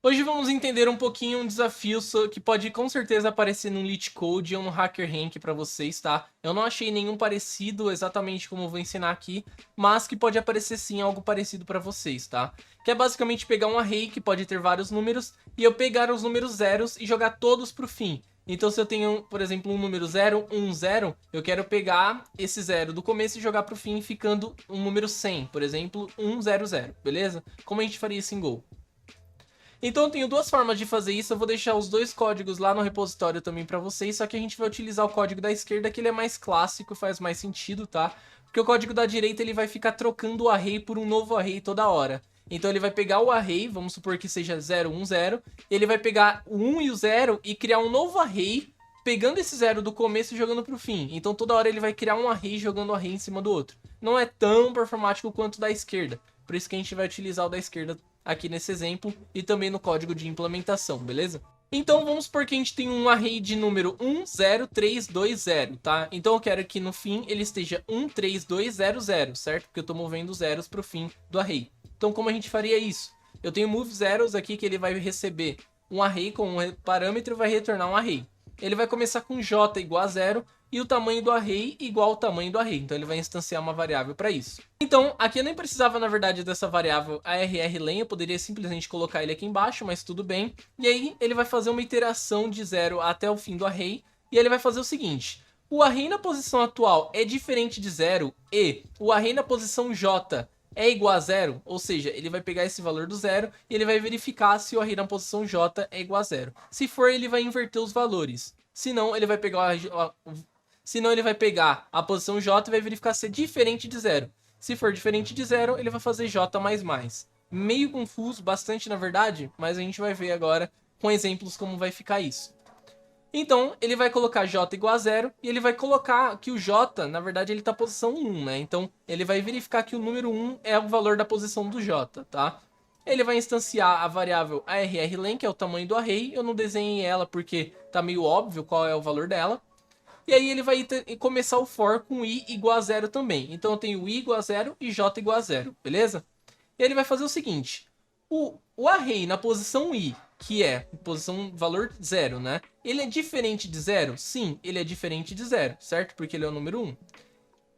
Hoje vamos entender um pouquinho um desafio que pode com certeza aparecer num LeetCode ou no HackerRank para vocês, tá? Eu não achei nenhum parecido exatamente como eu vou ensinar aqui, mas que pode aparecer sim algo parecido para vocês, tá? Que é basicamente pegar um array que pode ter vários números e eu pegar os números zeros e jogar todos pro fim. Então se eu tenho, por exemplo, um número 0, 1, 0, eu quero pegar esse 0 do começo e jogar pro fim, ficando um número 100, por exemplo, 100, beleza? Como a gente faria isso em Go? Então eu tenho duas formas de fazer isso, eu vou deixar os dois códigos lá no repositório também pra vocês, só que a gente vai utilizar o código da esquerda, que ele é mais clássico, faz mais sentido, tá? Porque o código da direita ele vai ficar trocando o array por um novo array toda hora. Então ele vai pegar o array, vamos supor que seja 0, 1, 0, ele vai pegar o 1 e o 0 e criar um novo array, pegando esse 0 do começo e jogando pro fim. Então toda hora ele vai criar um array jogando o array em cima do outro. Não é tão performático quanto o da esquerda, por isso que a gente vai utilizar o da esquerda aqui nesse exemplo e também no código de implementação, beleza? Então vamos supor que a gente tem um array de número 10320, tá? Então eu quero que no fim ele esteja 13200, certo? Porque eu tô movendo zeros pro fim do array. Então como a gente faria isso? Eu tenho move zeros aqui que ele vai receber um array com um parâmetro e vai retornar um array. Ele vai começar com j igual a 0 e o tamanho do array igual ao tamanho do array. Então ele vai instanciar uma variável para isso. Então aqui eu nem precisava na verdade dessa variável arrlen, eu poderia simplesmente colocar ele aqui embaixo, mas tudo bem. E aí ele vai fazer uma iteração de 0 até o fim do array e ele vai fazer o seguinte: o array na posição atual é diferente de 0 e o array na posição j é igual a 0, ou seja, ele vai pegar esse valor do 0 e ele vai verificar se o array na posição j é igual a 0. Se for, ele vai inverter os valores. Se não, ele vai pegar a posição j e vai verificar se é diferente de 0. Se for diferente de 0, ele vai fazer j++. Meio confuso, bastante na verdade, mas a gente vai ver agora com exemplos como vai ficar isso. Então, ele vai colocar j igual a 0 e ele vai colocar que o j, na verdade, ele tá posição 1, né? Então, ele vai verificar que o número 1 é o valor da posição do j, tá? Ele vai instanciar a variável arrlen, que é o tamanho do array. Eu não desenhei ela porque tá meio óbvio qual é o valor dela. E aí ele vai começar o for com i igual a 0 também. Então eu tenho i igual a 0 e j igual a 0, beleza? E ele vai fazer o seguinte: o array na posição i, que é posição valor 0, né? Ele é diferente de 0? Sim, ele é diferente de 0, certo? Porque ele é o número 1.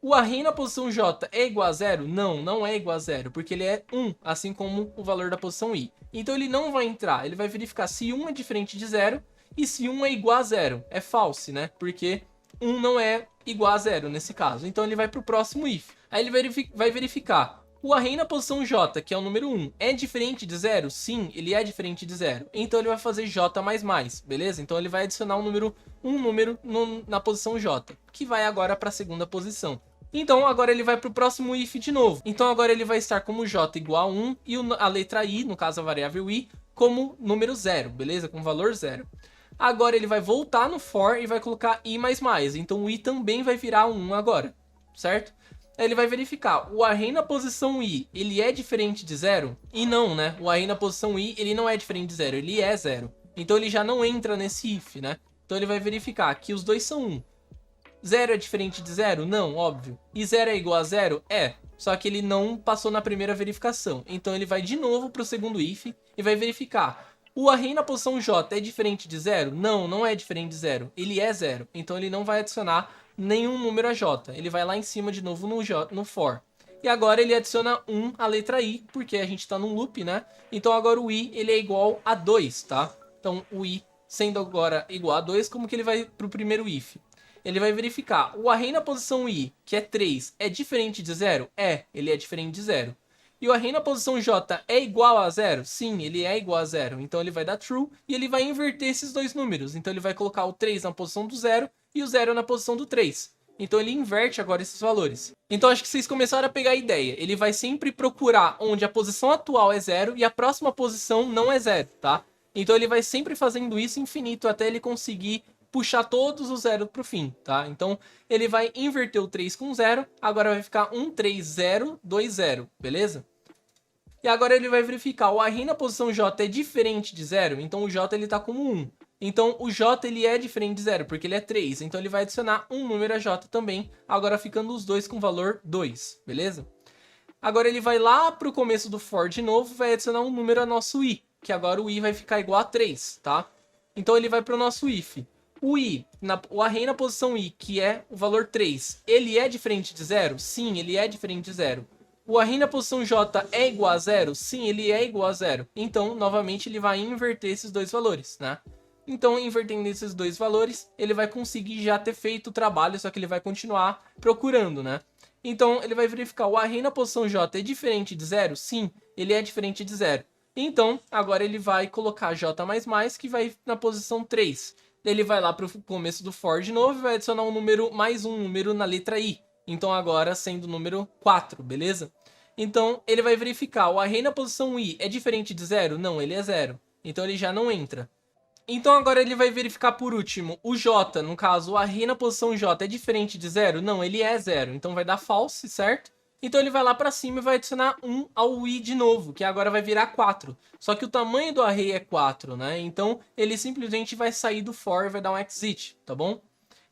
O array na posição j é igual a 0? Não, não é igual a 0, porque ele é 1, assim como o valor da posição i. Então ele não vai entrar, ele vai verificar se 1 é diferente de 0 e se 1 é igual a 0. É false, né? Porque 1 não é igual a 0 nesse caso. Então ele vai para o próximo if. Aí ele vai verificar: o array na posição j, que é o número 1, é diferente de 0? Sim, ele é diferente de 0. Então ele vai fazer j++, beleza? Então ele vai adicionar um número na posição j, que vai agora para a segunda posição. Então agora ele vai para o próximo if de novo. Então agora ele vai estar como j igual a 1 e a letra i, no caso a variável i, como número 0, beleza? Com valor 0. Agora ele vai voltar no for e vai colocar i++. Então o i também vai virar 1 agora, certo? Aí ele vai verificar: o array na posição i, ele é diferente de 0? E não, né? O array na posição i, ele não é diferente de 0, ele é 0. Então ele já não entra nesse if, né? Então ele vai verificar que os dois são 1. 0 é diferente de 0? Não, óbvio. E 0 é igual a 0? É. Só que ele não passou na primeira verificação. Então ele vai de novo para o segundo if e vai verificar: o array na posição j é diferente de 0? Não, não é diferente de 0. Ele é 0. Então ele não vai adicionar nenhum número a j. Ele vai lá em cima de novo no for. E agora ele adiciona 1 a letra i, porque a gente está num loop, né? Então agora o i ele é igual a 2, tá? Então o i sendo agora igual a 2, como que ele vai para o primeiro if? Ele vai verificar: o array na posição i, que é 3, é diferente de 0? É, ele é diferente de 0. E o array na posição j é igual a 0? Sim, ele é igual a 0. Então ele vai dar true e ele vai inverter esses dois números. Então ele vai colocar o 3 na posição do 0 e o 0 na posição do 3. Então ele inverte agora esses valores. Então acho que vocês começaram a pegar a ideia. Ele vai sempre procurar onde a posição atual é 0 e a próxima posição não é 0, tá? Então ele vai sempre fazendo isso infinito até ele conseguir puxar todos os zeros pro fim, tá? Então ele vai inverter o 3 com 0, agora vai ficar 13020, beleza? E agora ele vai verificar: o array na posição j é diferente de 0, então o j ele tá como 1. Então o j ele é diferente de 0, porque ele é 3, então ele vai adicionar um número a j também, agora ficando os dois com valor 2, beleza? Agora ele vai lá pro começo do for de novo, vai adicionar um número a nosso i. que agora o i vai ficar igual a 3, tá? Então ele vai para o nosso if. O i, o array na posição i, que é o valor 3, ele é diferente de 0? Sim, ele é diferente de 0. O array na posição j é igual a 0? Sim, ele é igual a 0. Então, novamente, ele vai inverter esses dois valores, né? Então, invertendo esses dois valores, ele vai conseguir já ter feito o trabalho, só que ele vai continuar procurando, né? Então, ele vai verificar o array na posição j é diferente de 0? Sim, ele é diferente de 0. Então, agora ele vai colocar j++, que vai na posição 3. Ele vai lá para o começo do for de novo e vai adicionar um número mais um número na letra i. Então, agora sendo o número 4, beleza? Então, ele vai verificar o array na posição i é diferente de 0? Não, ele é 0. Então, ele já não entra. Então agora ele vai verificar por último o j, no caso o array na posição j é diferente de 0? Não, ele é 0, então vai dar false, certo? Então ele vai lá pra cima e vai adicionar 1 ao i de novo, que agora vai virar 4. Só que o tamanho do array é 4, né? Então ele simplesmente vai sair do for e vai dar um exit, tá bom?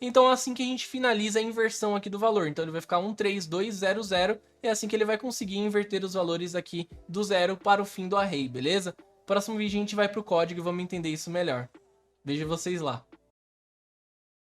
Então é assim que a gente finaliza a inversão aqui do valor. Então ele vai ficar 13200, é assim que ele vai conseguir inverter os valores aqui do 0 para o fim do array, beleza? Próximo vídeo a gente vai pro código e vamos entender isso melhor. Vejo vocês lá.